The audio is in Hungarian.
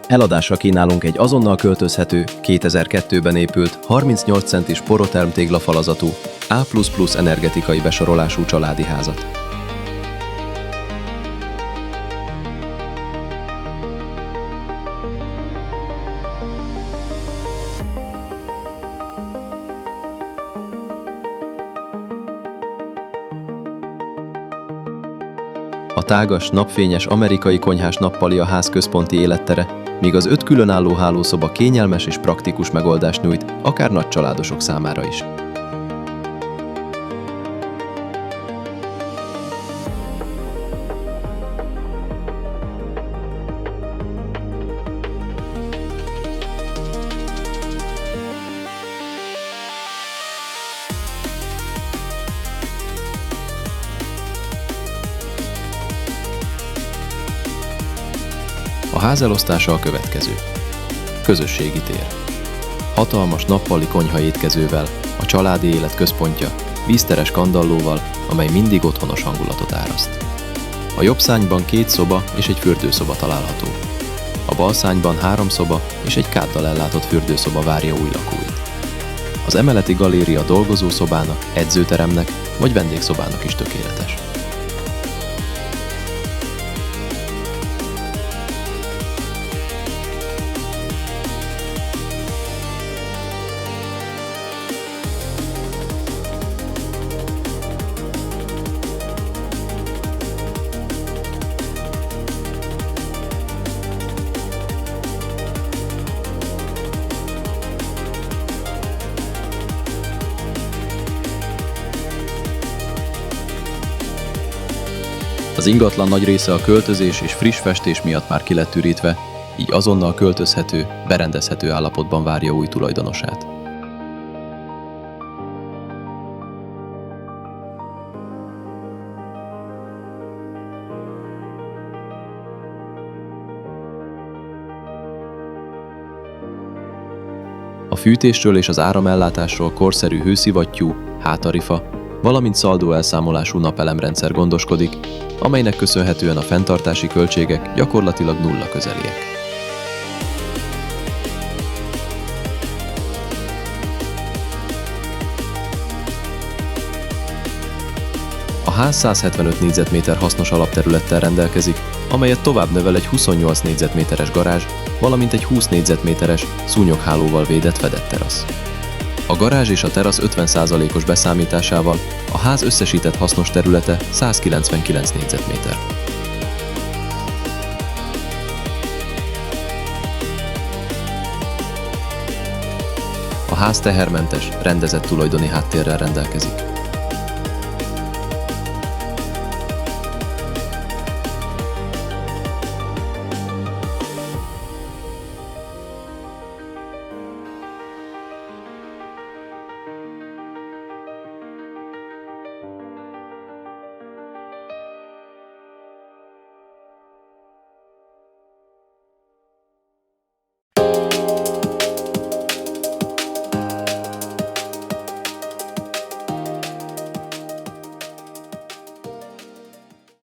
Eladásra kínálunk egy azonnal költözhető, 2002-ben épült, 38 centis poroterm téglafalazatú, A++ energetikai besorolású családi házat. A tágas, napfényes amerikai konyhás nappali a ház központi élettere, míg az 5 különálló hálószoba kényelmes és praktikus megoldást nyújt, akár nagycsaládosok számára is. A ház elosztása a következő. Közösségi tér. Hatalmas nappali konyha étkezővel, a családi élet központja, vízteres kandallóval, amely mindig otthonos hangulatot áraszt. A jobb szárnyban 2 szoba és egy fürdőszoba található. A bal szárnyban 3 szoba és egy káddal ellátott fürdőszoba várja új lakóit. Az emeleti galéria dolgozószobának, edzőteremnek vagy vendégszobának is tökéletes. Az ingatlan nagy része a költözés és friss festés miatt már ki lett ürítve, így azonnal költözhető, berendezhető állapotban várja új tulajdonosát. A fűtésről és az áramellátásról korszerű hőszivattyú, hátarifa, valamint szaldó elszámolású napelemrendszer gondoskodik, amelynek köszönhetően a fenntartási költségek gyakorlatilag nulla közeliek. A ház 175 négyzetméter hasznos alapterülettel rendelkezik, amelyet tovább növel egy 28 négyzetméteres garázs, valamint egy 20 négyzetméteres, szúnyoghálóval védett fedett terasz. A garázs és a terasz 50%-os beszámításával a ház összesített hasznos területe 199 négyzetméter. A ház tehermentes, rendezett tulajdoni háttérrel rendelkezik.